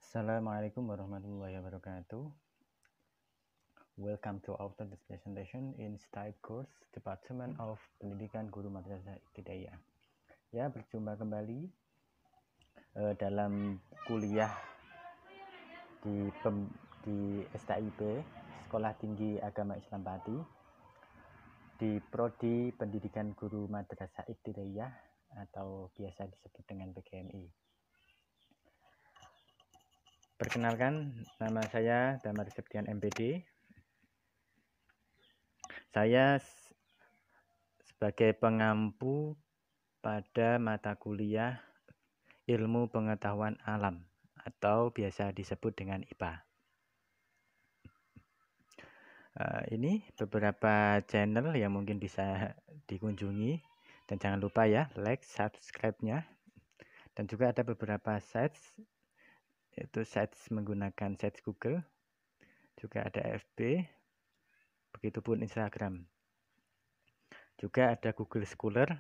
Assalamualaikum warahmatullahi wabarakatuh. Welcome to our presentation in STIPE course Department of Pendidikan Guru Madrasah Ibtidaiyah. Ya, berjumpa kembali dalam kuliah di STIP, Sekolah Tinggi Agama Islam Pati, di Prodi Pendidikan Guru Madrasah Ibtidaiyah atau biasa disebut dengan PGMI. Perkenalkan, nama saya Damar Septian MPD. Saya sebagai pengampu pada mata kuliah Ilmu Pengetahuan Alam atau biasa disebut dengan IPA. Ini beberapa channel yang mungkin bisa dikunjungi, dan jangan lupa ya like, subscribe-nya. Dan juga ada beberapa sites, yaitu sites menggunakan sites Google, juga ada FB, begitupun Instagram. Juga ada Google Scholar,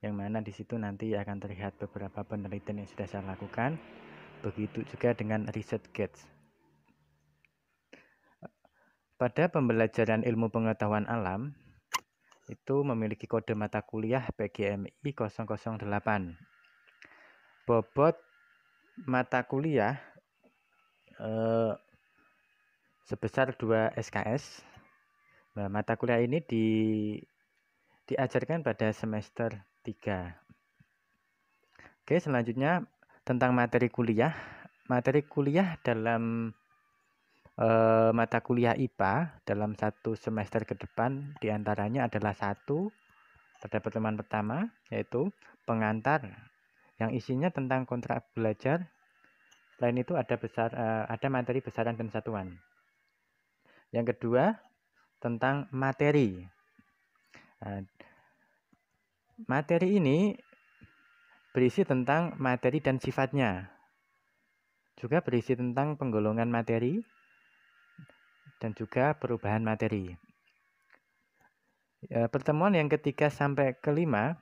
yang mana di situ nanti akan terlihat beberapa penelitian yang sudah saya lakukan. Begitu juga dengan ResearchGate. Pada pembelajaran ilmu pengetahuan alam, itu memiliki kode mata kuliah PGMI 008. Bobot mata kuliah sebesar 2 SKS. Nah, mata kuliah ini diajarkan pada semester 3. Oke, selanjutnya tentang materi kuliah. Materi kuliah dalam mata kuliah IPA dalam satu semester ke depan diantaranya adalah satu pada pertemuan pertama, yaitu pengantar yang isinya tentang kontrak belajar. Selain itu ada materi besaran dan satuan. Yang kedua tentang materi. Materi ini berisi tentang materi dan sifatnya, juga berisi tentang penggolongan materi dan juga perubahan materi. Pertemuan yang ketiga sampai kelima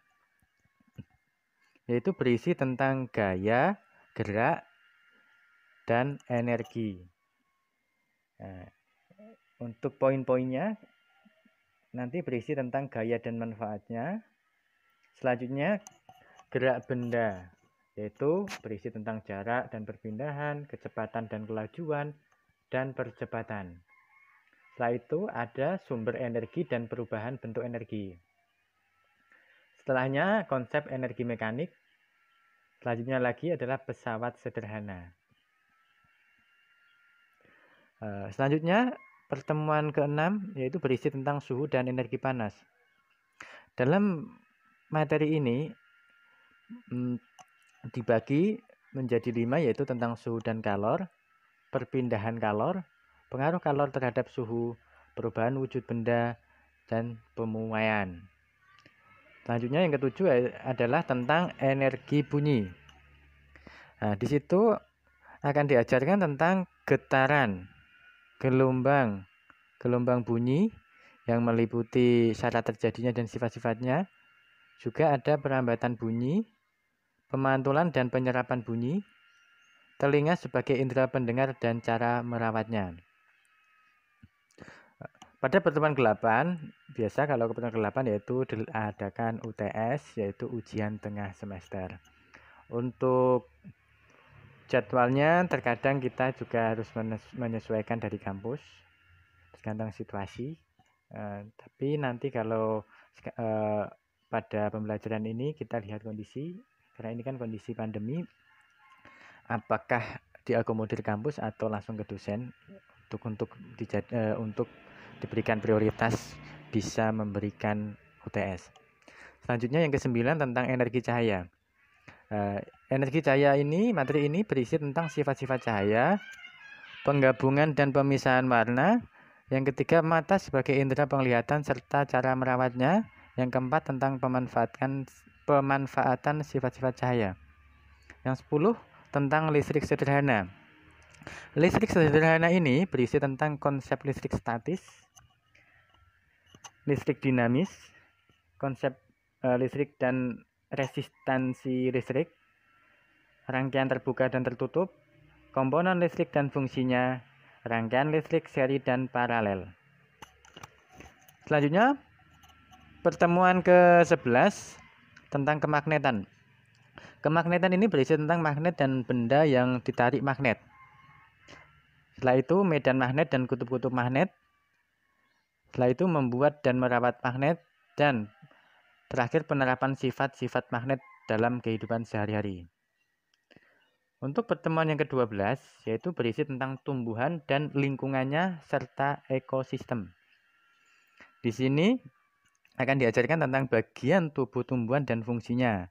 yaitu berisi tentang gaya, gerak, dan energi. Untuk poin-poinnya nanti berisi tentang gaya dan manfaatnya. Selanjutnya gerak benda, yaitu berisi tentang jarak dan perpindahan, kecepatan dan kelajuan, dan percepatan. Setelah itu ada sumber energi dan perubahan bentuk energi. Setelahnya konsep energi mekanik. Selanjutnya lagi adalah pesawat sederhana. Selanjutnya pertemuan ke-6 yaitu berisi tentang suhu dan energi panas. Dalam materi ini dibagi menjadi 5, yaitu tentang suhu dan kalor, perpindahan kalor, pengaruh kalor terhadap suhu, perubahan wujud benda, dan pemuaian. Selanjutnya yang ketujuh adalah tentang energi bunyi. Nah, di situ akan diajarkan tentang getaran, gelombang bunyi yang meliputi syarat terjadinya dan sifat-sifatnya. Juga ada perambatan bunyi, pemantulan dan penyerapan bunyi, telinga sebagai indera pendengar dan cara merawatnya. Pada pertemuan ke-8, biasa kalau pertemuan ke-8 yaitu diadakan UTS, yaitu ujian tengah semester. Untuk jadwalnya terkadang kita juga harus menyesuaikan dari kampus, tergantung situasi. Tapi nanti kalau pada pembelajaran ini kita lihat kondisi, karena ini kan kondisi pandemi, apakah diakomodir kampus atau langsung ke dosen untuk diberikan prioritas bisa memberikan UTS. Selanjutnya yang ke-9 tentang energi cahaya. Energi cahaya ini, materi ini berisi tentang sifat-sifat cahaya, penggabungan dan pemisahan warna. Yang ketiga, mata sebagai indera penglihatan serta cara merawatnya. Yang keempat, tentang pemanfaatan sifat-sifat cahaya. Yang 10, tentang listrik sederhana. Listrik sederhana ini berisi tentang konsep listrik statis, listrik dinamis, konsep listrik dan resistansi listrik, rangkaian terbuka dan tertutup, komponen listrik dan fungsinya, rangkaian listrik seri dan paralel. Selanjutnya, pertemuan ke-11 tentang kemagnetan. Kemagnetan ini berisi tentang magnet dan benda yang ditarik magnet. Setelah itu, medan magnet dan kutub-kutub magnet. Setelah itu, membuat dan merawat magnet. Dan terakhir, penerapan sifat-sifat magnet dalam kehidupan sehari-hari. Untuk pertemuan yang ke-12, yaitu berisi tentang tumbuhan dan lingkungannya serta ekosistem. Di sini akan diajarkan tentang bagian tubuh tumbuhan dan fungsinya.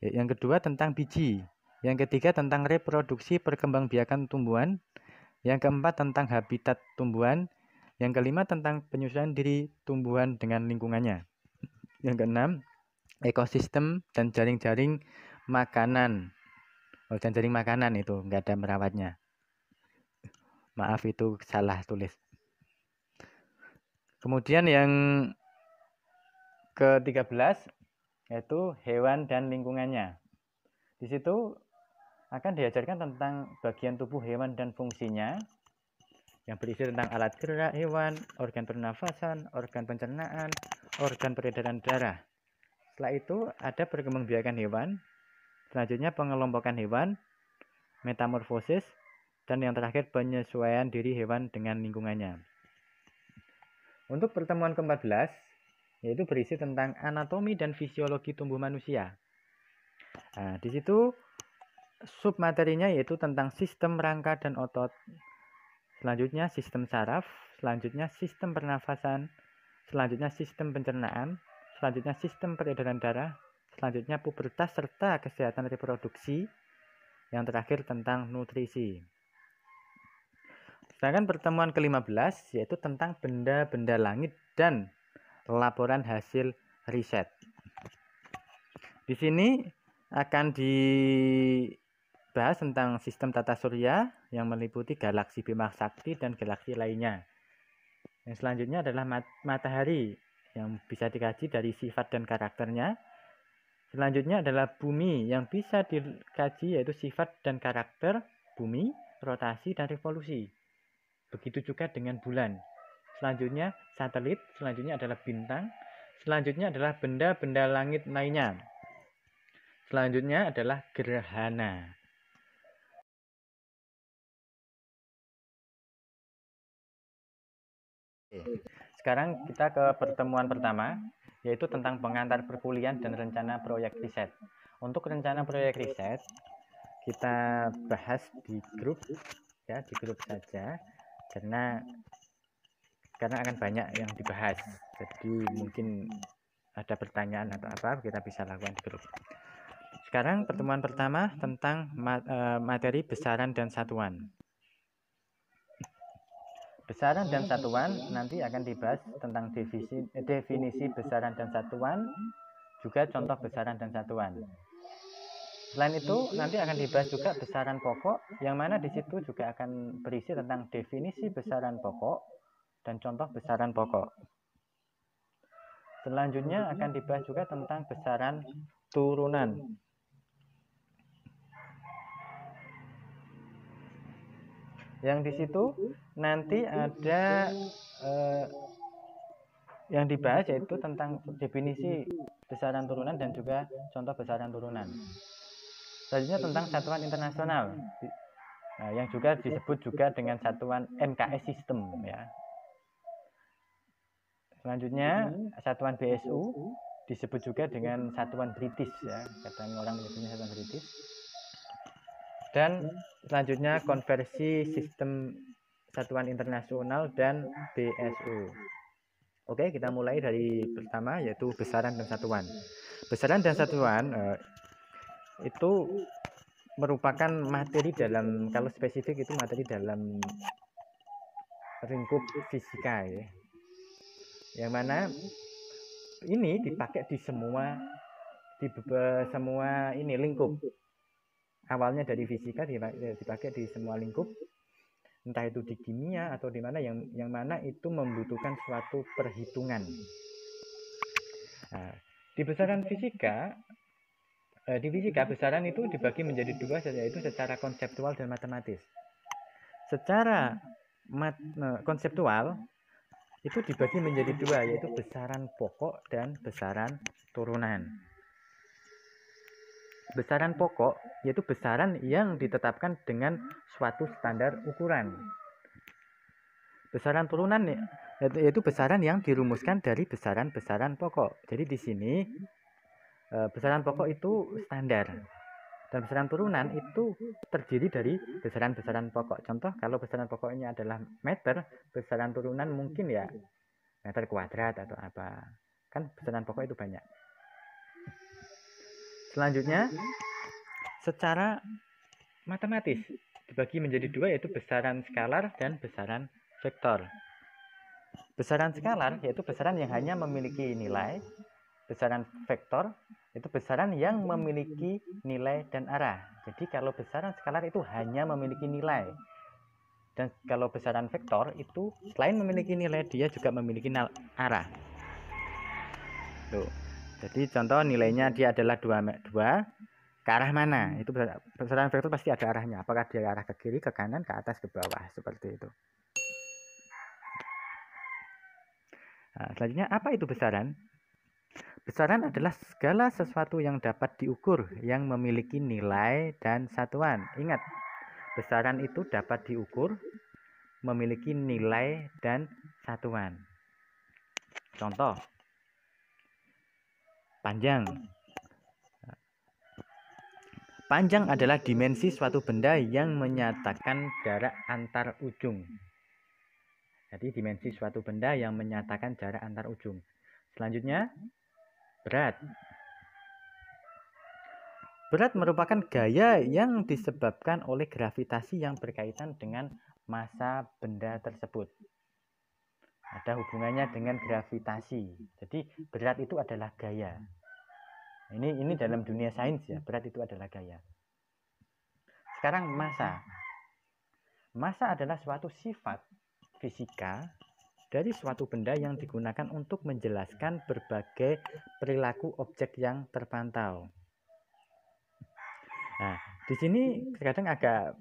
Yang kedua tentang biji. Yang ketiga tentang reproduksi perkembangbiakan tumbuhan. Yang keempat tentang habitat tumbuhan. Yang kelima tentang penyesuaian diri tumbuhan dengan lingkungannya. Yang keenam, ekosistem dan jaring-jaring makanan. Dan jaring makanan itu nggak ada merawatnya. Maaf, itu salah tulis. Kemudian yang ke-13 yaitu hewan dan lingkungannya. Di situ akan diajarkan tentang bagian tubuh hewan dan fungsinya, yang berisi tentang alat gerak hewan, organ pernafasan, organ pencernaan, organ peredaran darah. Setelah itu ada perkembangbiakan hewan, selanjutnya pengelompokan hewan, metamorfosis, dan yang terakhir penyesuaian diri hewan dengan lingkungannya. Untuk pertemuan ke-14 yaitu berisi tentang anatomi dan fisiologi tubuh manusia. Nah, di situ submaterinya yaitu tentang sistem rangka dan otot, selanjutnya sistem saraf, selanjutnya sistem pernafasan, selanjutnya sistem pencernaan, selanjutnya sistem peredaran darah, selanjutnya pubertas serta kesehatan reproduksi, yang terakhir tentang nutrisi. Sedangkan pertemuan ke-15 yaitu tentang benda-benda langit dan laporan hasil riset. Di sini akan dibahas tentang sistem tata surya yang meliputi galaksi Bima Sakti dan galaksi lainnya. Yang selanjutnya adalah matahari yang bisa dikaji dari sifat dan karakternya. Selanjutnya adalah bumi yang bisa dikaji yaitu sifat dan karakter bumi, rotasi dan revolusi. Begitu juga dengan bulan. Selanjutnya satelit, selanjutnya adalah bintang, selanjutnya adalah benda-benda langit lainnya. Selanjutnya adalah gerhana. Sekarang kita ke pertemuan pertama, yaitu tentang pengantar perkuliahan dan rencana proyek riset. Untuk rencana proyek riset, kita bahas di grup saja, karena akan banyak yang dibahas. Jadi mungkin ada pertanyaan atau apa, kita bisa lakukan di grup. Sekarang pertemuan pertama tentang materi besaran dan satuan. Besaran dan satuan nanti akan dibahas tentang definisi besaran dan satuan, juga contoh besaran dan satuan. Selain itu nanti akan dibahas juga besaran pokok, yang mana di situ juga akan berisi tentang definisi besaran pokok dan contoh besaran pokok. Selanjutnya akan dibahas juga tentang besaran turunan. Yang di situ nanti ada yang dibahas yaitu tentang definisi besaran turunan dan juga contoh besaran turunan. Selanjutnya tentang satuan internasional, yang juga disebut juga dengan satuan NKS sistem ya. Selanjutnya satuan BSU disebut juga dengan satuan British ya, kadang orang menyebutnya satuan British. Dan selanjutnya konversi sistem satuan internasional dan BSU. Oke, kita mulai dari pertama yaitu besaran dan satuan. Besaran dan satuan itu merupakan materi dalam, kalau spesifik itu materi dalam lingkup fisika ya. Yang mana ini dipakai di semua ini lingkup. Awalnya dari fisika dipakai di semua lingkup, entah itu di kimia atau di mana yang mana itu membutuhkan suatu perhitungan. Nah, di besaran fisika Di fisika besaran itu dibagi menjadi dua, yaitu secara konseptual dan matematis. Secara konseptual itu dibagi menjadi dua, yaitu besaran pokok dan besaran turunan. Besaran pokok yaitu besaran yang ditetapkan dengan suatu standar ukuran. Besaran turunan yaitu besaran yang dirumuskan dari besaran-besaran pokok. Jadi di sini besaran pokok itu standar, dan besaran turunan itu terdiri dari besaran-besaran pokok. Contoh, kalau besaran pokoknya adalah meter, besaran turunan mungkin ya meter kuadrat atau apa. Kan besaran pokok itu banyak. Selanjutnya, secara matematis dibagi menjadi dua, yaitu besaran skalar dan besaran vektor. Besaran skalar yaitu besaran yang hanya memiliki nilai. Besaran vektor itu besaran yang memiliki nilai dan arah. Jadi kalau besaran skalar itu hanya memiliki nilai. Dan kalau besaran vektor itu selain memiliki nilai, dia juga memiliki arah. Tuh. Jadi contoh nilainya dia adalah 2 ke arah mana? Itu besaran vektor pasti ada arahnya. Apakah dia arah ke kiri, ke kanan, ke atas, ke bawah, seperti itu. Nah, selanjutnya apa itu besaran? Besaran adalah segala sesuatu yang dapat diukur, yang memiliki nilai dan satuan. Ingat, besaran itu dapat diukur, memiliki nilai dan satuan. Contoh, panjang. Panjang adalah dimensi suatu benda yang menyatakan jarak antar ujung. Jadi dimensi suatu benda yang menyatakan jarak antar ujung. Selanjutnya, berat. Berat merupakan gaya yang disebabkan oleh gravitasi yang berkaitan dengan massa benda tersebut. Ada hubungannya dengan gravitasi. Jadi berat itu adalah gaya. Ini dalam dunia sains ya, berat itu adalah gaya. Sekarang massa. Massa adalah suatu sifat fisika dari suatu benda yang digunakan untuk menjelaskan berbagai perilaku objek yang terpantau. Nah, di sini kadang agak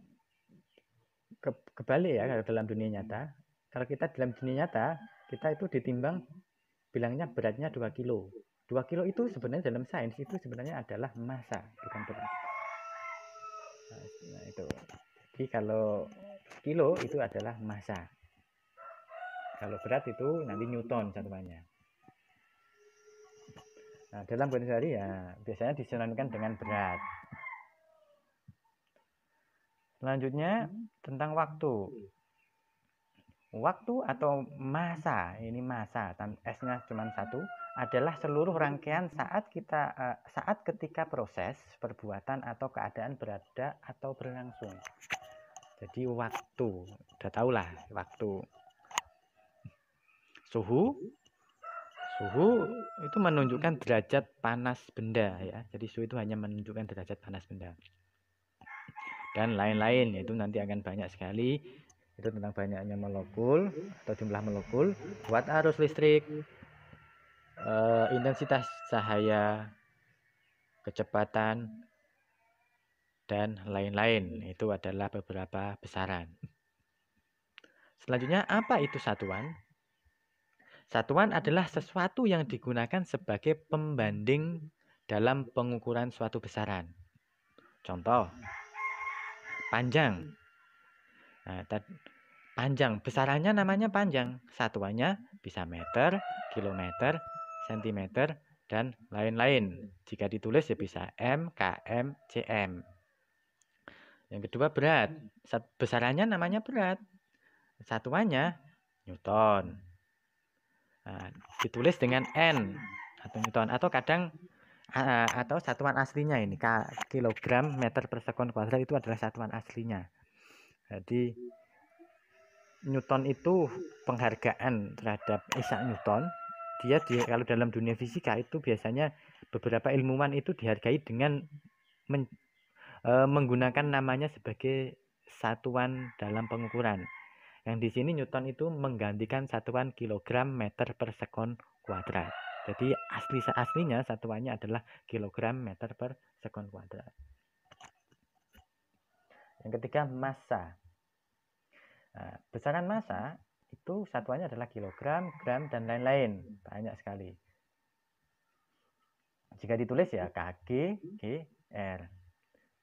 kebalik ya kalau dalam dunia nyata. Kalau kita dalam dunia nyata, kita itu ditimbang bilangnya beratnya 2 kilo. 2 kilo itu sebenarnya dalam sains itu sebenarnya adalah massa, bukan berat. Nah, itu. Jadi kalau kilo itu adalah massa. Kalau berat itu nanti newton satuannya. Nah, dalam kehidupan sehari ya biasanya disenangkan dengan berat. Selanjutnya tentang waktu. Waktu atau massa, ini massa, S-nya cuma 1, adalah seluruh rangkaian saat ketika proses, perbuatan atau keadaan berada atau berlangsung. Jadi waktu, udah tahulah waktu. Suhu itu menunjukkan derajat panas benda ya. Jadi suhu itu hanya menunjukkan derajat panas benda. Dan lain-lain, yaitu nanti akan banyak sekali, itu tentang banyaknya molekul atau jumlah molekul, watt arus listrik, intensitas cahaya, kecepatan, dan lain-lain. Itu adalah beberapa besaran. Selanjutnya, apa itu satuan? Satuan adalah sesuatu yang digunakan sebagai pembanding dalam pengukuran suatu besaran. Contoh, panjang. Nah, panjang, besarannya namanya panjang. Satuannya bisa meter, kilometer, sentimeter, dan lain-lain. Jika ditulis ya bisa m, km, cm. Yang kedua berat. Besarannya namanya berat. Satuannya newton. Nah, ditulis dengan n atau newton, atau kadang atau satuan aslinya ini kilogram meter per sekon kuadrat itu adalah satuan aslinya. Jadi Newton itu penghargaan terhadap Isaac Newton. Dia kalau dalam dunia fisika itu biasanya beberapa ilmuwan itu dihargai dengan menggunakan namanya sebagai satuan dalam pengukuran. Yang di sini Newton itu menggantikan satuan kilogram meter per sekon kuadrat. Jadi aslinya satuannya adalah kilogram meter per sekon kuadrat. Yang ketiga, massa. Nah, besaran massa itu satuannya adalah kilogram, gram, dan lain-lain. Banyak sekali. Jika ditulis ya kg, gr.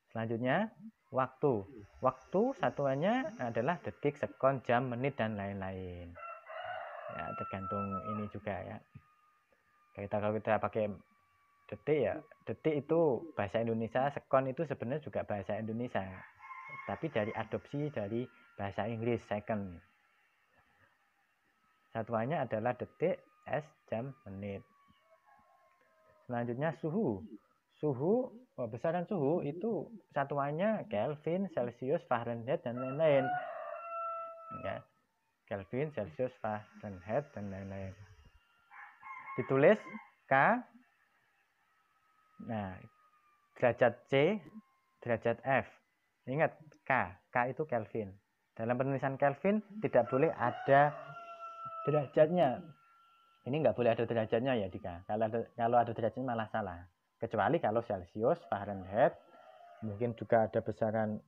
Selanjutnya, waktu. Waktu satuannya adalah detik, sekon, jam, menit, dan lain-lain. Ya, tergantung ini juga ya. Kalau kita pakai detik ya, detik itu bahasa Indonesia, sekon itu sebenarnya juga bahasa Indonesia. Tapi dari adopsi dari bahasa Inggris, second. Satuannya adalah detik, s, jam, menit. Selanjutnya suhu. Besaran suhu itu satuannya Kelvin, Celsius, Fahrenheit, dan lain-lain. Ya, Kelvin, Celsius, Fahrenheit, dan lain-lain. Ditulis K. Nah, derajat C, derajat F. Ingat K itu Kelvin. Dalam penulisan Kelvin tidak boleh ada derajatnya. Ini nggak boleh ada derajatnya ya Dika. Kalau ada derajatnya malah salah. Kecuali kalau Celsius, Fahrenheit, mungkin juga ada besaran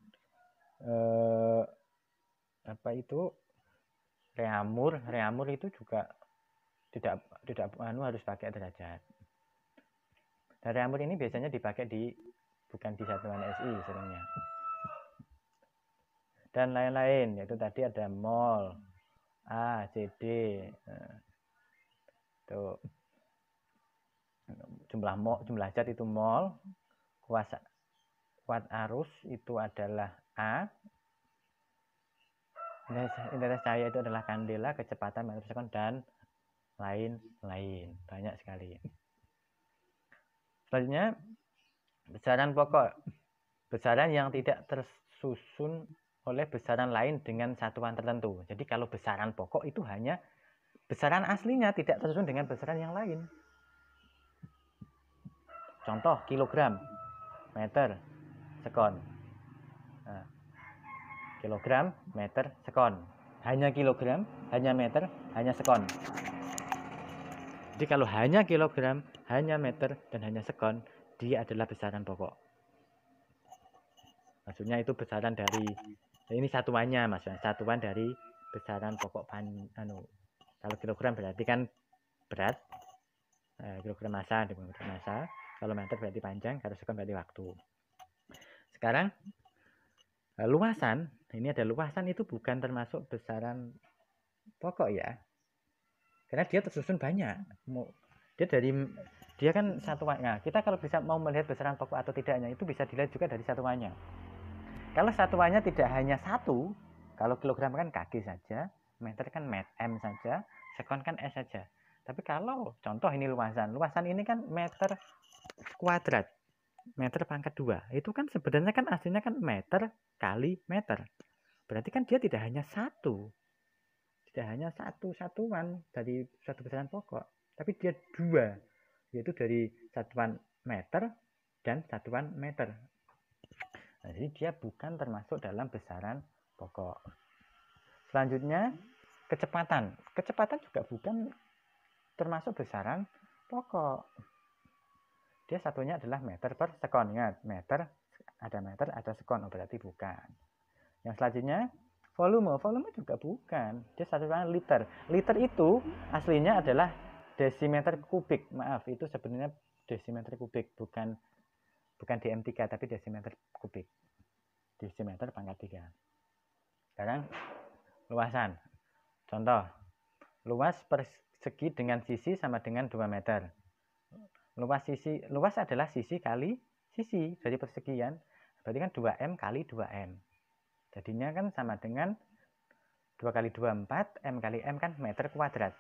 Reamur itu juga tidak harus pakai derajat. Dan reamur ini biasanya dipakai bukan di satuan SI sebenarnya. Dan lain-lain, yaitu tadi ada mol, A, CD, tuh jumlah zat itu mol, kuat arus itu adalah A, intensitas cahaya itu adalah kandela, kecepatan meter per sekon, dan lain-lain. Banyak sekali. Selanjutnya, besaran pokok. Besaran yang tidak tersusun oleh besaran lain dengan satuan tertentu. Jadi kalau besaran pokok itu hanya besaran aslinya, tidak tersusun dengan besaran yang lain. Contoh, kilogram, meter, sekon. Nah, kilogram, meter, sekon. Hanya kilogram, hanya meter, hanya sekon. Jadi kalau hanya kilogram, hanya meter, dan hanya sekon, dia adalah besaran pokok. Maksudnya itu besaran dari, ini satuannya maksudnya, satuan dari besaran pokok kalau kilogram berarti kan berat, kilogram massa. Kalau meter berarti panjang, kalau sekon berarti waktu. Sekarang luasan, ini ada luasan itu bukan termasuk besaran pokok ya, karena dia tersusun banyak. Dia kan satuannya. Kita kalau bisa mau melihat besaran pokok atau tidaknya itu bisa dilihat juga dari satuannya. Kalau satuannya tidak hanya satu, kalau kilogram kan kg saja, meter kan m saja, sekon kan s saja. Tapi kalau contoh ini luasan ini kan meter kuadrat, meter pangkat 2. Itu kan sebenarnya kan aslinya kan meter kali meter. Berarti kan dia tidak hanya satu satuan dari suatu besaran pokok, tapi dia dua, yaitu dari satuan meter dan satuan meter. Nah, jadi dia bukan termasuk dalam besaran pokok. Selanjutnya, kecepatan. Kecepatan juga bukan termasuk besaran pokok. Dia satunya adalah meter per sekon. Ingat, meter, ada sekon, berarti bukan. Yang selanjutnya, volume. Volume juga bukan. Dia satunya liter. Liter itu aslinya adalah desimeter kubik. Maaf, itu sebenarnya desimeter kubik, bukan dm3, tapi desimeter kubik. Desimeter pangkat 3. Sekarang luasan. Contoh, luas persegi dengan sisi sama dengan 2 meter. Luas adalah sisi kali sisi dari persegian. Berarti kan 2M kali 2M. Jadinya kan sama dengan 2 kali 2, 4, M kali M kan meter kuadrat.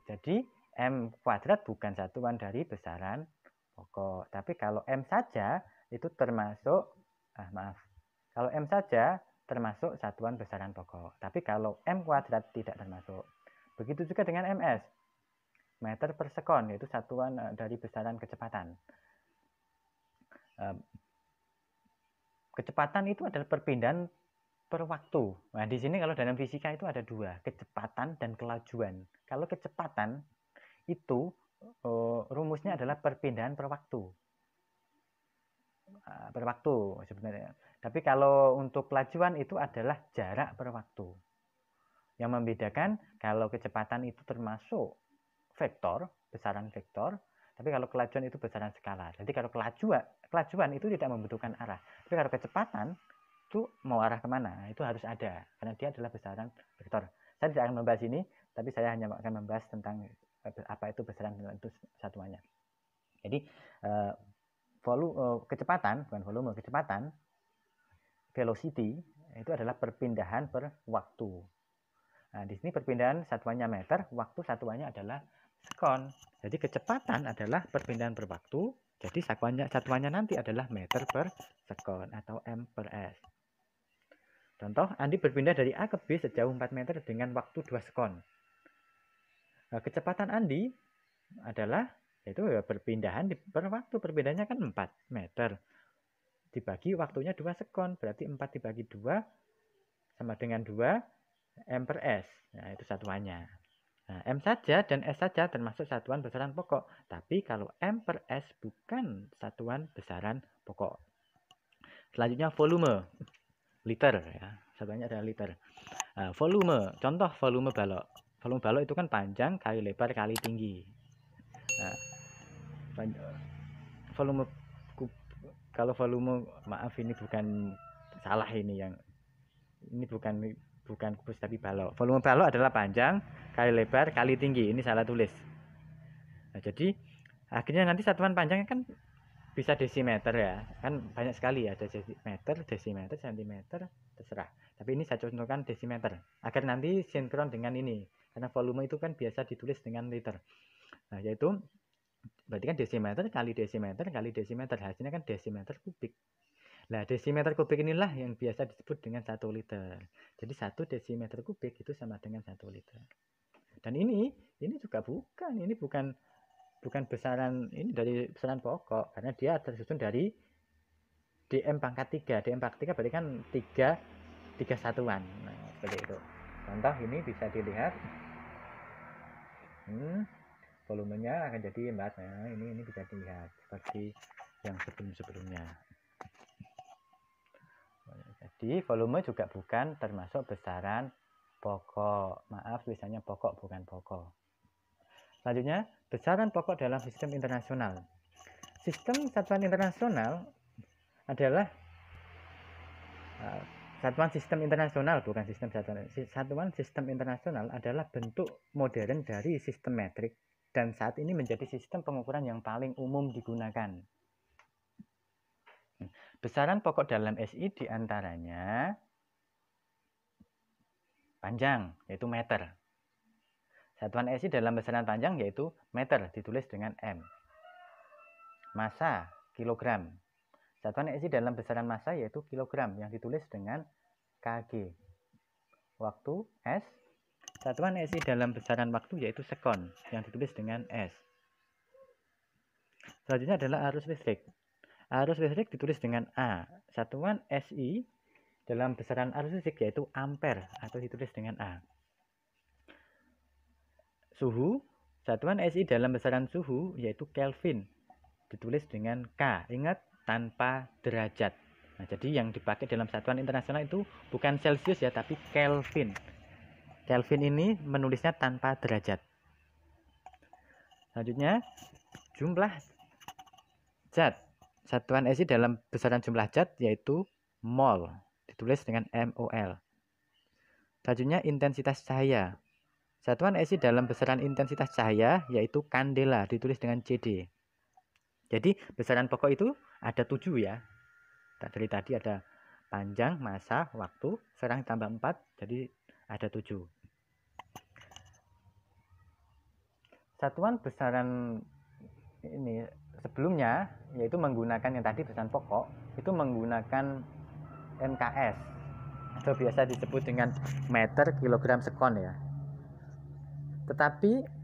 Jadi M kuadrat bukan satuan dari besaran pokok. Tapi kalau M saja itu termasuk, kalau M saja termasuk satuan besaran pokok. Tapi kalau M kuadrat tidak termasuk. Begitu juga dengan MS. Meter per sekon, yaitu satuan dari besaran kecepatan. Kecepatan itu adalah perpindahan per waktu. Nah, di sini kalau dalam fisika itu ada dua, kecepatan dan kelajuan. Kalau kecepatan itu rumusnya adalah perpindahan per waktu. Per waktu sebenarnya. Tapi kalau untuk kelajuan itu adalah jarak per waktu. Yang membedakan kalau kecepatan itu termasuk vektor, besaran vektor, tapi kalau kelajuan itu besaran skala. Jadi kalau kelajuan itu tidak membutuhkan arah. Tapi kalau kecepatan itu mau arah kemana, itu harus ada, karena dia adalah besaran vektor. Saya tidak akan membahas ini, tapi saya hanya akan membahas tentang apa itu besaran itu satuannya. Jadi kecepatan, bukan volume, kecepatan, velocity itu adalah perpindahan per waktu. Nah, di sini perpindahan satuannya meter, waktu satuannya adalah sekon. Jadi kecepatan adalah perpindahan per waktu, jadi satuannya nanti adalah meter per sekon atau m per s. Contoh, Andi berpindah dari A ke B sejauh 4 meter dengan waktu 2 sekon. Nah, kecepatan Andi adalah yaitu perpindahan per waktu, perpindahannya kan 4 meter. Dibagi waktunya 2 sekon, berarti 4 dibagi 2 sama dengan 2 M per S. Nah, itu satuannya. Nah, M saja dan S saja termasuk satuan besaran pokok. Tapi kalau M per S bukan satuan besaran pokok. Selanjutnya volume. Liter ya. Satuannya adalah liter. Nah, volume. Contoh volume balok. Volume balok itu kan panjang kali lebar kali tinggi. Nah, volume kalau volume, maaf ini bukan salah ini bukan kubus tapi balok. Volume balok adalah panjang kali lebar kali tinggi. Ini salah tulis. Nah, jadi akhirnya nanti satuan panjangnya kan bisa desimeter ya. Kan banyak sekali ya, ada desimeter, sentimeter, terserah. Tapi ini saya contohkan desimeter agar nanti sinkron dengan ini. Karena volume itu kan biasa ditulis dengan liter. Nah, yaitu berarti kan desimeter kali desimeter kali desimeter, hasilnya kan desimeter kubik. Nah, desimeter kubik inilah yang biasa disebut dengan 1 liter. Jadi 1 desimeter kubik itu sama dengan 1 liter. Dan ini juga bukan besaran ini dari besaran pokok, karena dia tersusun dari dm pangkat 3. Dm pangkat 3 berarti kan 3 satuan. Nah, seperti itu. Contoh ini bisa dilihat. Volumenya akan jadi 4. Nah, ini bisa dilihat seperti yang sebelumnya. Jadi volume juga bukan termasuk besaran pokok. Maaf, tulisannya pokok bukan pokok. Selanjutnya, besaran pokok dalam sistem internasional. Sistem satuan internasional adalah satuan sistem internasional, bukan sistem satuan. Satuan sistem internasional adalah bentuk modern dari sistem metrik dan saat ini menjadi sistem pengukuran yang paling umum digunakan. Besaran pokok dalam SI diantaranya panjang, yaitu meter. Satuan SI dalam besaran panjang yaitu meter, ditulis dengan M. Massa, kilogram. Satuan SI dalam besaran massa yaitu kilogram, yang ditulis dengan kg. Waktu, S. Satuan SI dalam besaran waktu yaitu sekon, yang ditulis dengan S. Selanjutnya adalah arus listrik. Arus listrik ditulis dengan A. Satuan SI dalam besaran arus listrik yaitu ampere, atau ditulis dengan A. Suhu, satuan SI dalam besaran suhu yaitu Kelvin, ditulis dengan K. Ingat, tanpa derajat. Nah, jadi yang dipakai dalam satuan internasional itu bukan Celsius ya, tapi Kelvin. Kelvin ini menulisnya tanpa derajat. Selanjutnya, jumlah zat. Satuan SI dalam besaran jumlah zat yaitu mol, ditulis dengan MOL. Selanjutnya, intensitas cahaya. Satuan SI dalam besaran intensitas cahaya yaitu kandela, ditulis dengan CD. Jadi besaran pokok itu ada 7 ya. Dari tadi ada panjang, massa, waktu, sekarang tambah 4, jadi ada 7. Satuan besaran ini sebelumnya yaitu menggunakan yang tadi besaran pokok itu menggunakan MKS atau biasa disebut dengan meter kilogram sekon ya. Tetapi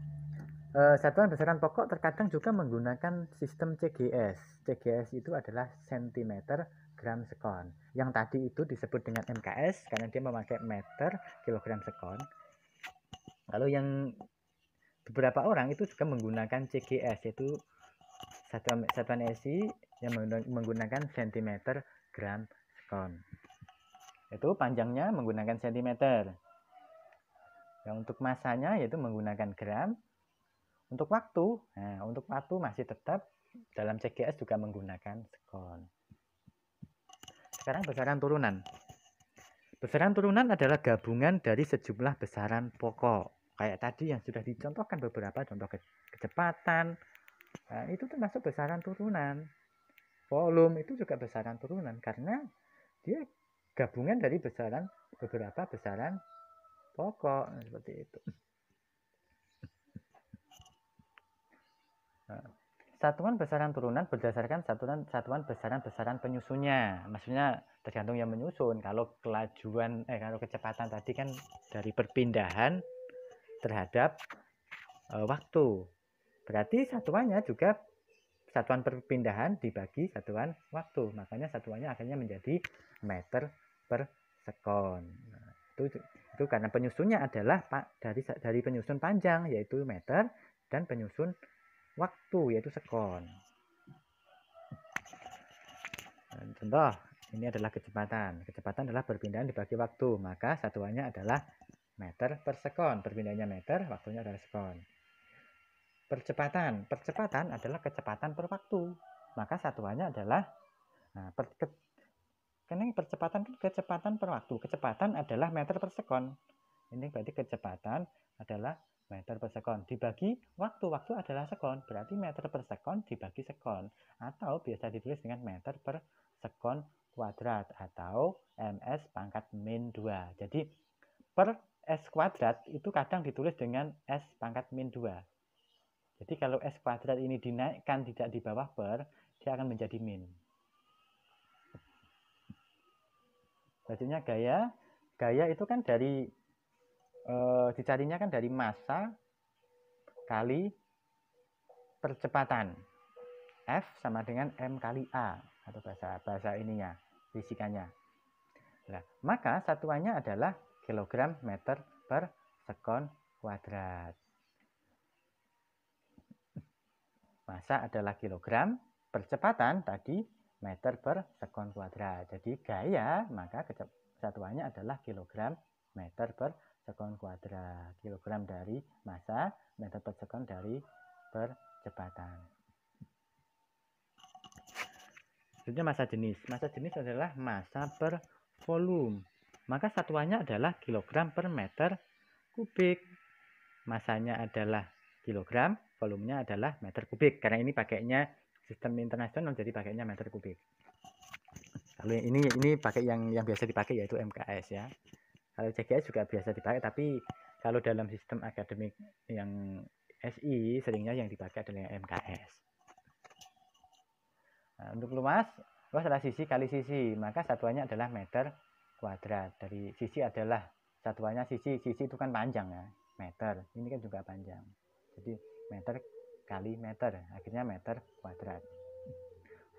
satuan besaran pokok terkadang juga menggunakan sistem CGS. CGS itu adalah sentimeter gram sekon. Yang tadi itu disebut dengan MKS karena dia memakai meter kilogram sekon. Lalu yang beberapa orang itu juga menggunakan CGS, yaitu satuan SI yang menggunakan cm gram sekon. Itu panjangnya menggunakan cm. Yang untuk masanya yaitu menggunakan gram. Untuk waktu, untuk waktu masih tetap dalam CGS juga menggunakan sekon. Sekarang besaran turunan. Besaran turunan adalah gabungan dari sejumlah besaran pokok. Kayak tadi yang sudah dicontohkan beberapa contoh kecepatan. Nah, itu termasuk besaran turunan. Volume itu juga besaran turunan karena dia gabungan dari beberapa besaran pokok seperti itu. Nah, satuan besaran turunan berdasarkan satuan besaran penyusunnya. Maksudnya tergantung yang menyusun. Kalau kalau kecepatan tadi kan dari perpindahan terhadap waktu. Berarti satuannya juga satuan perpindahan dibagi satuan waktu. Makanya satuannya akhirnya menjadi meter per sekon. Nah, itu karena penyusunnya adalah dari penyusun panjang yaitu meter dan penyusun waktu yaitu sekon. Contoh, ini adalah kecepatan. Kecepatan adalah perpindahan dibagi waktu, maka satuannya adalah meter per sekon. Perpindahannya meter, waktunya adalah sekon. Percepatan adalah kecepatan per waktu, maka satuannya adalah karena percepatan kecepatan per waktu. Kecepatan adalah meter per sekon. Ini berarti kecepatan adalah meter per sekon dibagi waktu adalah sekon, berarti meter per sekon dibagi sekon, atau biasa ditulis dengan meter per sekon kuadrat atau ms pangkat min 2. Jadi per s kuadrat itu kadang ditulis dengan s pangkat min 2. Jadi kalau s kuadrat ini dinaikkan tidak di bawah per, dia akan menjadi min. Selanjutnya gaya itu kan dari dicarinya kan dari massa kali percepatan. F sama dengan M kali A atau bahasa ininya, fisikanya. Nah, maka satuannya adalah kilogram meter per sekon kuadrat. Massa adalah kilogram, percepatan tadi meter per sekon kuadrat. Jadi gaya maka satuannya adalah kilogram meter per sekon kuadrat. Kilogram dari massa, meter per sekon dari percepatan. Selanjutnya massa jenis. Massa jenis adalah massa per volume. Maka satuannya adalah kilogram per meter kubik. Massanya adalah kilogram, volumenya adalah meter kubik. Karena ini pakainya sistem internasional, jadi pakainya meter kubik. Kalau ini pakai yang biasa dipakai yaitu MKS ya. Kalau CGS juga biasa dipakai, tapi kalau dalam sistem akademik yang SI seringnya yang dipakai adalah yang MKS. Nah, untuk luas adalah sisi kali sisi, maka satuannya adalah meter kuadrat. Dari sisi adalah satuannya sisi itu kan panjang ya, meter. Ini kan juga panjang. Jadi meter kali meter, akhirnya meter kuadrat.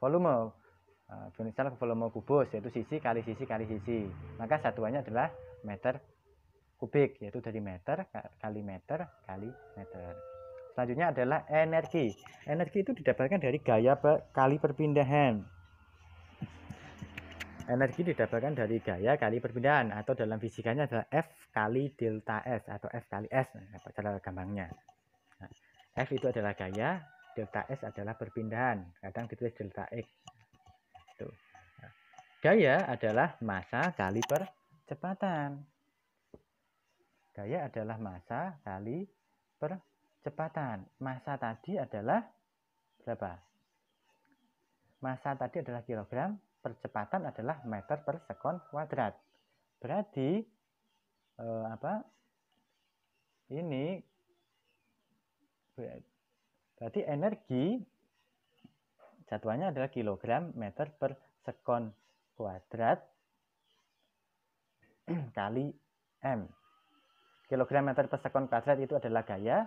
Volume, misal volume kubus yaitu sisi kali sisi kali sisi, maka satuannya adalah meter kubik, yaitu dari meter kali meter kali meter. Selanjutnya adalah energi. Energi itu didapatkan dari gaya kali perpindahan. Energi didapatkan dari gaya kali perpindahan, atau dalam fisikanya adalah F kali delta S atau F kali S, cara gampangnya. Nah, F itu adalah gaya, delta S adalah perpindahan, kadang ditulis delta X. Tuh. Nah, gaya adalah massa kali percepatan. Gaya adalah massa kali percepatan. Massa tadi adalah berapa? Massa tadi adalah kilogram, percepatan adalah meter per sekon kuadrat. Berarti berarti energi satuannya adalah kilogram meter per sekon kuadrat kali M. Kilogram meter per sekon kuadrat itu adalah gaya,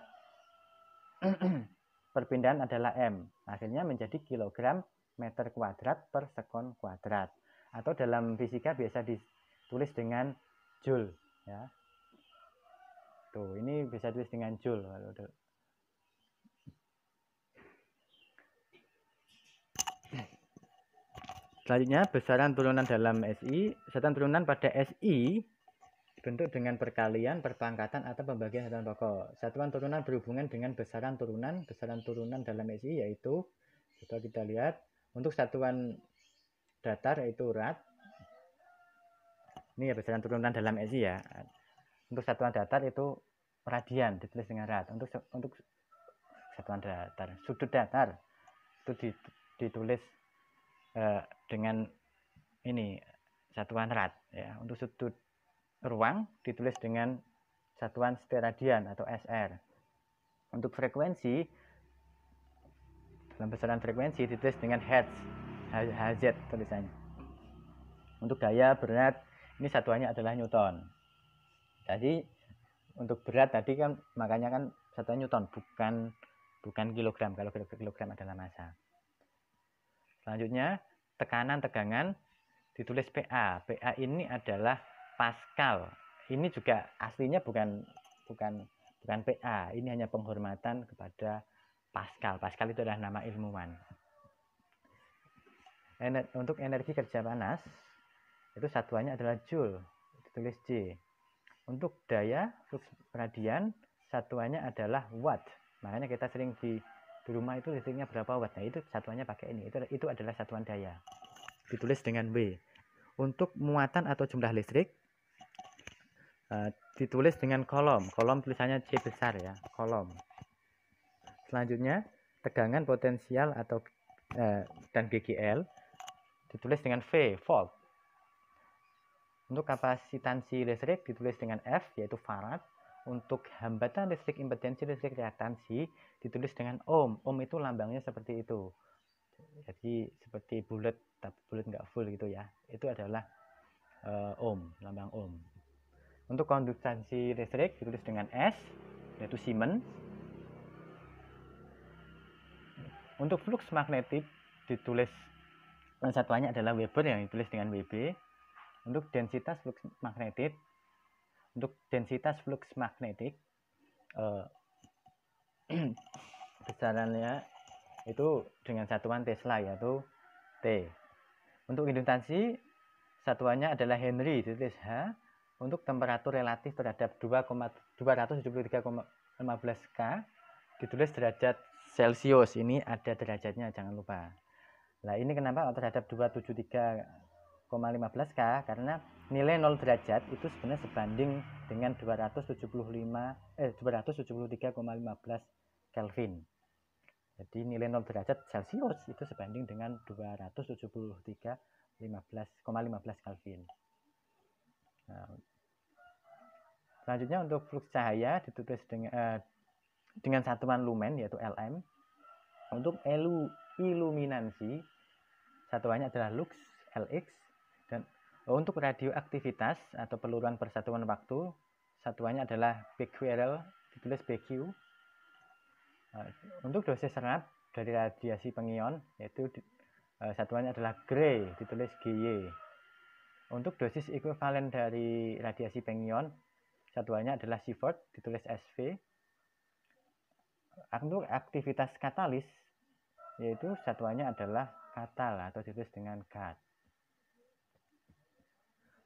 perpindahan adalah M. Akhirnya menjadi kilogram meter kuadrat per sekon kuadrat. Atau dalam fisika biasa ditulis dengan joule. Ya. Tuh, ini bisa ditulis dengan joule. Selanjutnya, besaran turunan dalam SI. Besaran turunan pada SI dibentuk dengan perkalian, perpangkatan, atau pembagian satuan pokok. Satuan turunan berhubungan dengan besaran turunan. Besaran turunan dalam SI yaitu, coba kita lihat, untuk satuan datar yaitu rad. Ini ya besaran turunan dalam SI ya. Untuk satuan datar itu radian, ditulis dengan rad. Untuk satuan datar, sudut datar itu ditulis dengan ini satuan rad ya. Untuk sudut ruang ditulis dengan satuan steradian atau SR. Untuk frekuensi, dalam besaran frekuensi ditulis dengan Hz tulisannya. Untuk daya berat, ini satuannya adalah Newton. Jadi untuk berat tadi kan makanya kan satuannya Newton, bukan kilogram. Kalau kilogram adalah massa. Selanjutnya tekanan tegangan ditulis PA. PA ini adalah Pascal. Ini juga aslinya bukan PA. Ini hanya penghormatan kepada Pascal. Pascal itu adalah nama ilmuwan. Untuk energi kerja panas itu satuannya adalah Joule, ditulis J. Untuk daya flux radian satuannya adalah watt. Makanya kita sering di rumah itu listriknya berapa watt. Nah, itu satuannya pakai ini. Itu adalah satuan daya. Ditulis dengan W. Untuk muatan atau jumlah listrik ditulis dengan kolom. Kolom tulisannya C besar ya, kolom. Selanjutnya tegangan potensial atau dan GGL ditulis dengan V, volt. Untuk kapasitansi listrik ditulis dengan F, yaitu farad. Untuk hambatan listrik, impedensi listrik, reaktansi ditulis dengan ohm. Ohm itu lambangnya seperti itu. Jadi seperti bulat, tapi bulat nggak full gitu ya. Itu adalah ohm, lambang ohm. Untuk konduktansi listrik ditulis dengan S, yaitu Siemens. Untuk flux magnetik ditulis satuannya adalah Weber yang ditulis dengan WB. Untuk densitas flux magnetik, besarannya itu dengan satuan Tesla yaitu T. Untuk induktansi satuannya adalah Henry, ditulis H. Untuk temperatur relatif terhadap 273,15 K ditulis derajat Celcius. Ini ada derajatnya, jangan lupa. Nah, ini kenapa terhadap 273,15 K? Karena nilai 0 derajat itu sebenarnya sebanding dengan 273,15 Kelvin. Jadi nilai 0 derajat Celcius itu sebanding dengan 273,15 Kelvin. Nah, selanjutnya untuk flux cahaya ditulis dengan satuan lumen yaitu Lm. Untuk iluminansi satuannya adalah lux, Lx. Dan untuk radioaktivitas atau peluruan persatuan waktu satuannya adalah becquerel, ditulis BQ. Untuk dosis serap dari radiasi pengion yaitu satuannya adalah Gray, ditulis GY. Untuk dosis ekuivalen dari radiasi pengion satuannya adalah Sievert, ditulis SV. Untuk aktivitas katalis yaitu satuannya adalah katal atau ditulis dengan kat.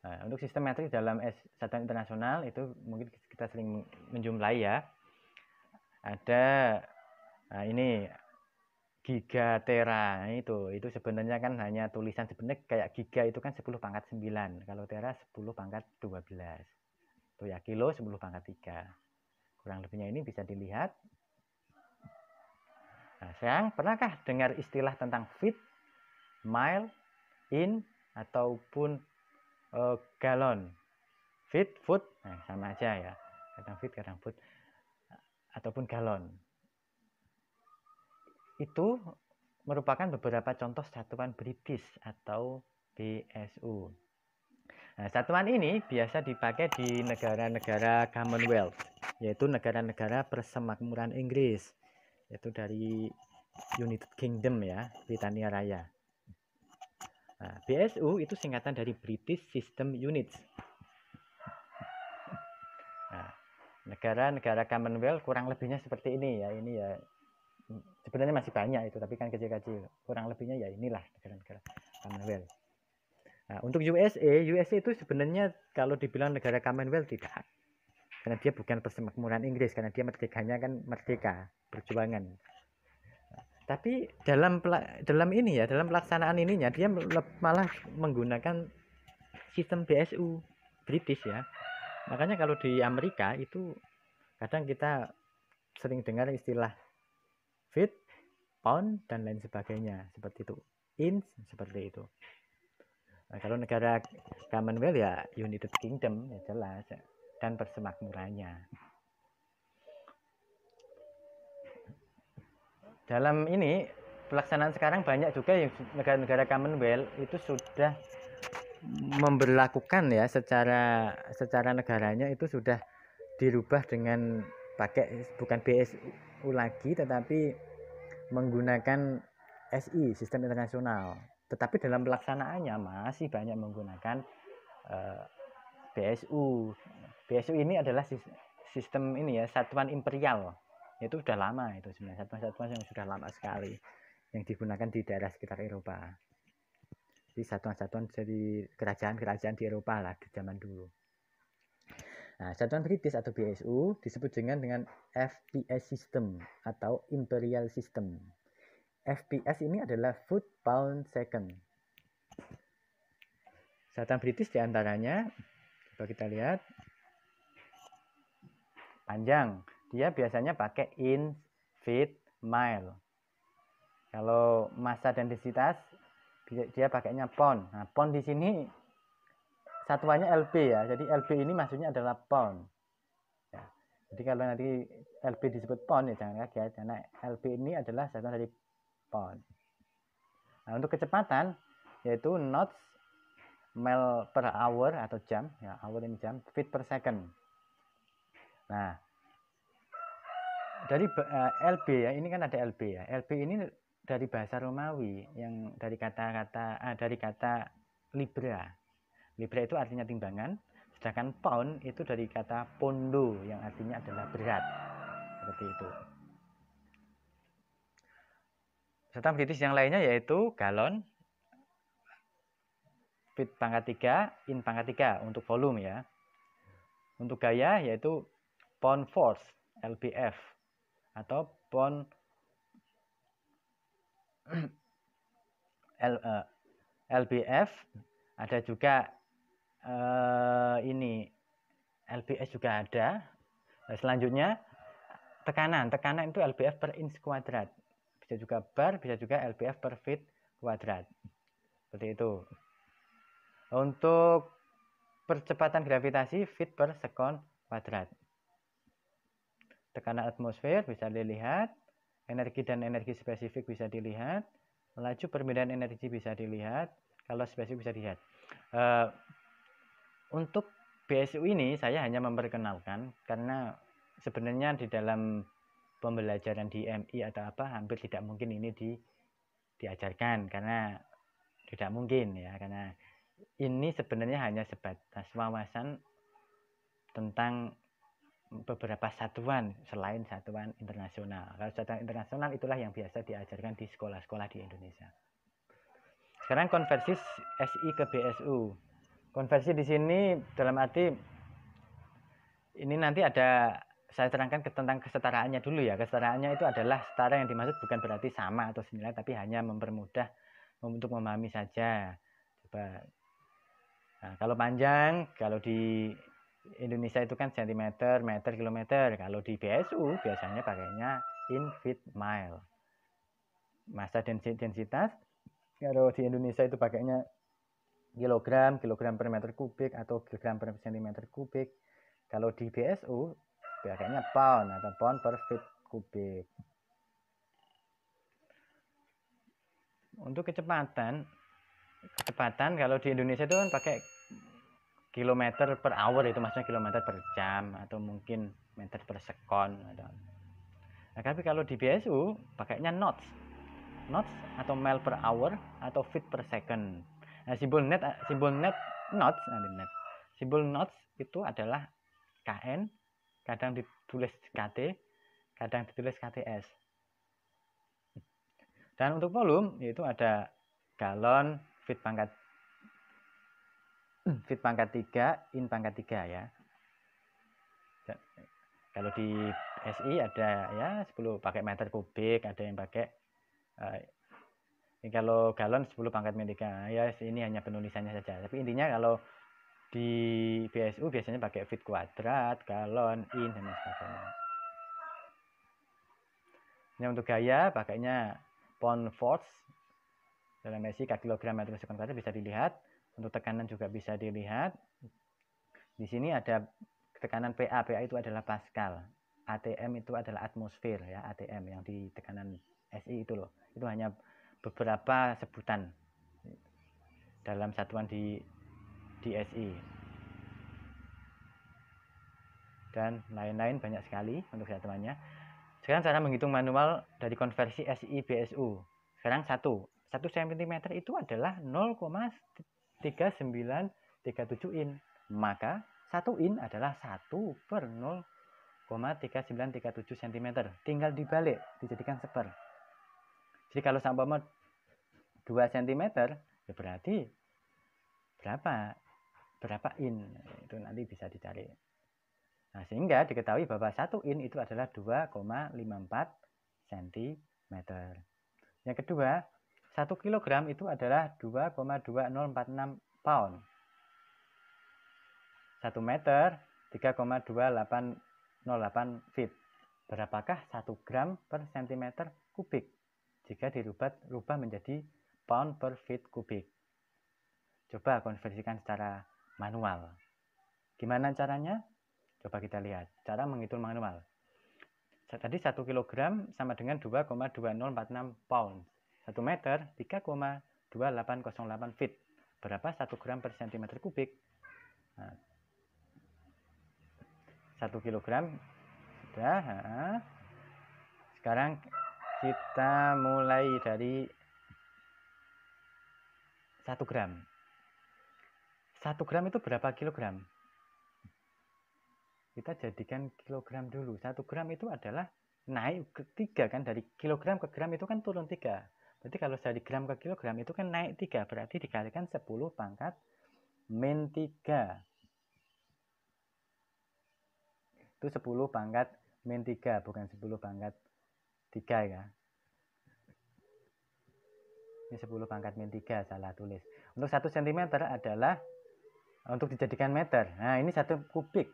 Nah, untuk sistem metrik dalam satuan internasional itu mungkin kita sering menjumpai ya. Ada ini gigatera, itu sebenarnya kan hanya tulisan, sebenarnya kayak giga itu kan 10 pangkat 9, kalau tera 10 pangkat 12. Itu ya, kilo 10 pangkat 3. Kurang lebihnya ini bisa dilihat. Nah, sekarang pernahkah dengar istilah tentang feet, mile, in, ataupun galon? Feet, foot, nah, sama aja ya. Kadang feet, kadang foot. Ataupun galon. Itu merupakan beberapa contoh satuan British atau BSU. Nah, satuan ini biasa dipakai di negara-negara Commonwealth, yaitu negara-negara persemakmuran Inggris, yaitu dari United Kingdom ya, Britania Raya. Nah, BSU itu singkatan dari British System Units. Nah, negara-negara Commonwealth kurang lebihnya seperti ini ya. Ini ya sebenarnya masih banyak itu, tapi kan kecil-kecil. Kurang lebihnya ya inilah negara-negara. Commonwealth. Nah, untuk USA itu sebenarnya kalau dibilang negara Commonwealth tidak, karena dia bukan persemakmuran Inggris, karena dia merdekanya kan merdeka perjuangan. Tapi dalam ini ya, dalam pelaksanaan ininya dia malah menggunakan sistem BSU British ya. Makanya kalau di Amerika itu kadang kita sering dengar istilah feet, pound dan lain sebagainya seperti itu, inch seperti itu. Nah, kalau negara Commonwealth ya United Kingdom ya jelas dan persemakmurannya. Dalam ini pelaksanaan sekarang banyak juga yang negara-negara Commonwealth itu sudah memberlakukan ya secara negaranya itu sudah dirubah dengan pakai bukan BSU lagi tetapi menggunakan SI sistem internasional. Tetapi dalam pelaksanaannya masih banyak menggunakan BSU. BSU ini adalah sistem ini ya, satuan imperial. Itu sudah lama itu sebenarnya, satuan-satuan yang sudah lama sekali yang digunakan di daerah sekitar Eropa. Jadi satuan-satuan dari kerajaan-kerajaan di Eropa lah di zaman dulu. Nah, satuan British atau BSU disebut dengan FPS system atau imperial system. FPS ini adalah foot pound second. Satuan British diantaranya, coba kita lihat, panjang. Dia biasanya pakai inch, feet, mile. Kalau massa dan densitas, dia pakainya pound. Nah, pound di sini satuannya LB ya. Jadi LB ini maksudnya adalah pound. Ya. Jadi kalau nanti LB disebut pound ya jangan kaget, karena LB ini adalah satuan dari pound. Nah, untuk kecepatan yaitu knots, mile per hour atau jam, ya hour ini jam, feet per second. Nah, dari LB ya, ini kan ada LB ya. LB ini dari bahasa Romawi yang dari kata libra. Libra itu artinya timbangan, sedangkan pound itu dari kata pondo yang artinya adalah berat. Seperti itu. Serta British yang lainnya yaitu galon, feet pangkat 3, in pangkat 3 untuk volume ya. Untuk gaya yaitu pound force, LBF, atau pound LBF. Ada juga ini LBS juga ada. Nah, selanjutnya tekanan itu LBF per inch kuadrat. Bisa juga bar, bisa juga LBF per feet kuadrat. Seperti itu. Untuk percepatan gravitasi feet per second kuadrat. Tekanan atmosfer bisa dilihat, energi dan energi spesifik bisa dilihat, laju perpindahan energi bisa dilihat, kalau spesifik bisa dilihat. Untuk BSU ini saya hanya memperkenalkan karena sebenarnya di dalam pembelajaran di MI atau apa hampir tidak mungkin ini diajarkan karena tidak mungkin ya, karena ini sebenarnya hanya sebatas wawasan tentang beberapa satuan selain satuan internasional. Kalau satuan internasional itulah yang biasa diajarkan di sekolah-sekolah di Indonesia. Sekarang konversi SI ke BSU. Konversi di sini dalam arti ini nanti ada saya terangkan tentang kesetaraannya dulu ya. Kesetaraannya itu adalah setara yang dimaksud bukan berarti sama atau senilai, tapi hanya mempermudah untuk memahami saja. Coba. Nah, kalau panjang, kalau di Indonesia itu kan sentimeter, meter, kilometer. Kalau di BSU biasanya pakainya in feet mile. Massa densitas, kalau di Indonesia itu pakainya kilogram per meter kubik atau kilogram per sentimeter kubik. Kalau di BSU pakainya pound atau pound per feet kubik. Untuk kecepatan kalau di Indonesia itu kan pakai kilometer per hour, itu maksudnya kilometer per jam atau mungkin meter per sekon. Nah, tapi kalau di BSU pakainya knots atau mile per hour atau feet per second. Nah, simbol knots itu adalah KN, kadang ditulis KT, kadang ditulis KTS. Dan untuk volume yaitu ada galon, feet pangkat 3, in pangkat 3 ya. Kalau di SI ada ya 10 pakai meter kubik, ada yang pakai kalau galon 10 pangkat min 3. Ya ini hanya penulisannya saja. Tapi intinya kalau di BSU biasanya pakai feet kuadrat, galon, in dan sebagainya. Ini untuk gaya pakainya pound force dalam SI kilogram meter sekund kuadrat bisa dilihat. Untuk tekanan juga bisa dilihat. Di sini ada tekanan PA. PA itu adalah Pascal. ATM itu adalah atmosfer ya, ATM yang di tekanan SI itu loh. Itu hanya beberapa sebutan dalam satuan di SI. Dan lain-lain banyak sekali untuk satuannya. Sekarang cara menghitung manual dari konversi SI BSU. Sekarang 1 cm itu adalah 0,3937 in. Maka 1 in adalah 1/0,3937 cm. Tinggal dibalik, dijadikan seper. Jadi kalau seumpama 2 cm, ya berarti berapa in? Itu nanti bisa dicari. Nah, sehingga diketahui bahwa 1 in itu adalah 2,54 cm. Yang kedua, 1 kg itu adalah 2,2046 pound. 1 meter 3,2808 feet. Berapakah 1 gram per cm kubik? Jika dirubah menjadi pound per feet kubik. Coba konversikan secara manual. Gimana caranya? Coba kita lihat. Cara menghitung manual. Tadi 1 kg sama dengan 2,2046 pound. 1 meter 3,2808 feet. Berapa 1 gram per cm kubik? Nah, 1 kg sudah. Sekarang kita mulai dari 1 gram. 1 gram itu berapa kilogram? Kita jadikan kilogram dulu. 1 gram itu adalah naik ke 3 kan, dari kilogram ke gram itu kan turun 3. Berarti kalau dari gram ke kilogram itu kan naik 3, berarti dikalikan 10 pangkat min 3. Itu 10 pangkat min 3, bukan 10 pangkat 3 ya. Ini 10 pangkat min 3, salah tulis. Untuk 1 cm adalah untuk dijadikan meter. Nah, ini 1 kubik.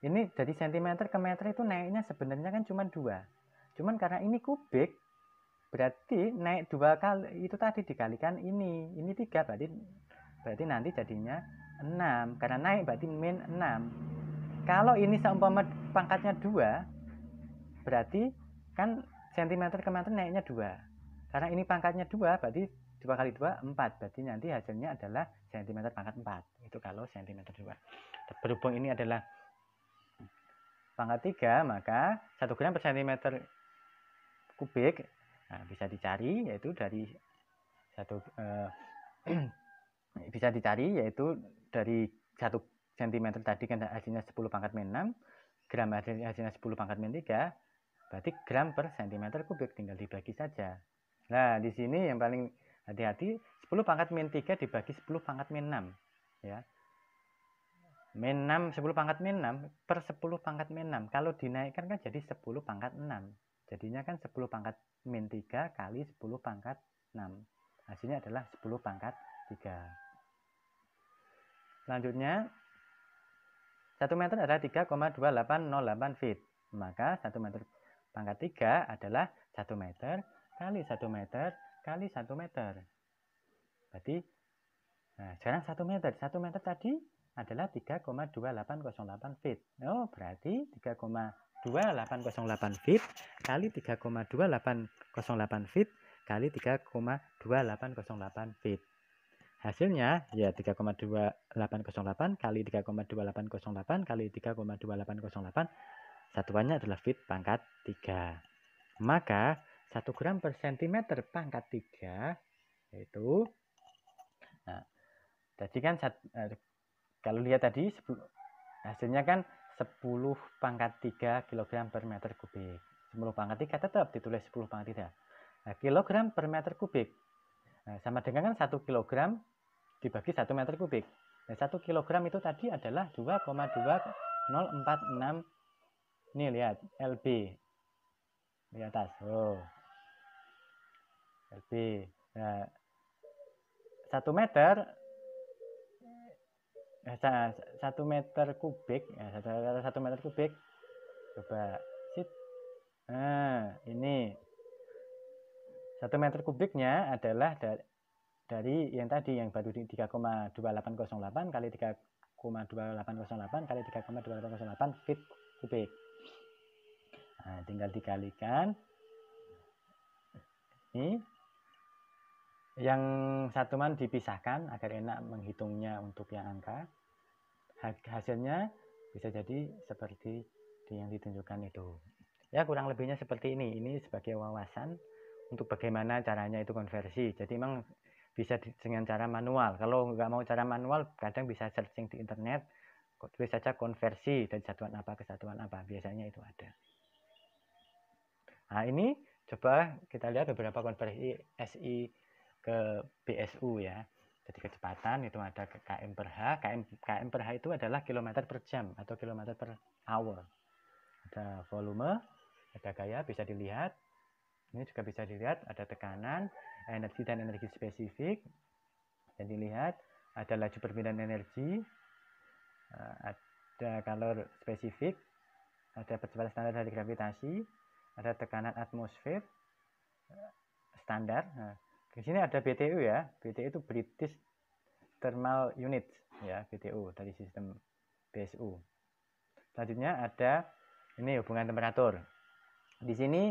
Ini dari cm ke meter itu naiknya sebenarnya kan cuma 2. Cuman karena ini kubik, berarti naik 2 kali. Itu tadi dikalikan ini 3, berarti nanti jadinya 6. Karena naik berarti min 6. Kalau ini seumpama pangkatnya 2, berarti kan cm ke meter naiknya 2. Karena ini pangkatnya 2, berarti 2 kali 2, 4. Berarti nanti hasilnya adalah cm pangkat 4. Itu kalau cm 2. Berhubung ini adalah pangkat 3, maka 1 gram per cm kubik bisa dicari, yaitu dari bisa dicari yaitu dari 1 cm tadi kan hasilnya 10 pangkat min 6, gram hasilnya 10 pangkat min 3, berarti gram per cm kubik, tinggal dibagi saja. Nah, di sini yang paling hati-hati 10 pangkat min 3 dibagi 10 pangkat min 6 ya. Min 6, 10 pangkat min 6 per 10 pangkat min 6. Kalau dinaikkan kan jadi 10 pangkat 6. Jadinya kan 10 pangkat min 3 kali 10 pangkat 6. Hasilnya adalah 10 pangkat 3. Selanjutnya, 1 meter adalah 3,2808 feet. Maka 1 meter pangkat 3 adalah 1 meter kali 1 meter kali 1 meter. Berarti, nah sekarang 1 meter. 1 meter tadi adalah 3,2808 feet. Oh, berarti 3,2808 feet kali 3,2808 feet kali 3,2808 feet. Hasilnya ya 3,2808 kali 3,2808 kali 3,2808. Satuannya adalah feet pangkat 3. Maka 1 gram per centimeter pangkat 3 yaitu, nah, tadi kan kalau lihat tadi hasilnya kan 10 pangkat 3 kg per meter kubik. 10 pangkat 3 tetap ditulis 10 pangkat 3. Nah, kilogram per meter kubik. Nah, sama dengan kan 1 kilogram dibagi 1 meter kubik. Nah, 1 kilogram itu tadi adalah 2,2046. Ini lihat, LB. Di atas. Oh. LB. Nah, 1 meter 1 meter kubik, ya, 1 meter kubik. Coba sit. Nah, ini 1 meter kubiknya adalah dari yang tadi yang baru 3,2808 kali 3,2808 kali 3,2808 feet kubik. Nah, tinggal dikalikan. Ini yang satuan dipisahkan agar enak menghitungnya untuk yang angka. Hasilnya bisa jadi seperti yang ditunjukkan itu. Ya, kurang lebihnya seperti ini. Ini sebagai wawasan untuk bagaimana caranya itu konversi. Jadi memang bisa dengan cara manual. Kalau nggak mau cara manual, kadang bisa searching di internet, tulis saja konversi dari satuan apa ke satuan apa. Biasanya itu ada. Nah, ini coba kita lihat beberapa konversi SI ke BSU ya. Jadi kecepatan itu ada km per H. km per H itu adalah kilometer per jam atau kilometer per hour. Ada volume, ada gaya, bisa dilihat. Ini juga bisa dilihat ada tekanan, energi dan energi spesifik. Dan dilihat ada laju perpindahan energi, ada kalor spesifik, ada percepatan standar dari gravitasi, ada tekanan atmosfer standar. Nah, di sini ada BTU ya. BTU itu British Thermal Unit ya, BTU dari sistem BSU. Selanjutnya ada ini hubungan temperatur. Di sini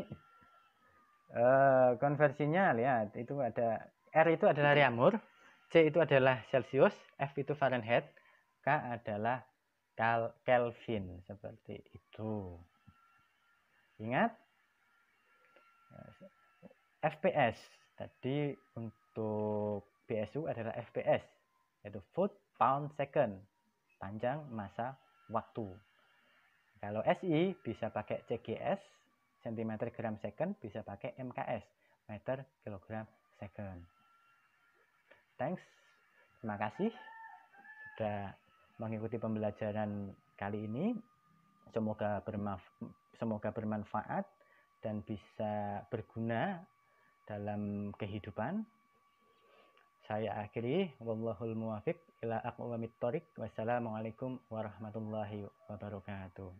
konversinya lihat itu ada R itu adalah Reaumur, C itu adalah Celsius, F itu Fahrenheit, K adalah Kelvin seperti itu. Ingat FPS tadi untuk BSU adalah FPS yaitu foot pound second, panjang masa waktu. Kalau SI bisa pakai CGS cm gram second, bisa pakai MKS meter kilogram second. Thanks, terima kasih sudah mengikuti pembelajaran kali ini. Semoga bermanfaat dan bisa berguna dalam kehidupan. Saya akhiri, wallahul muwafiq ila aqwamit thoriq. Wassalamualaikum warahmatullahi wabarakatuh.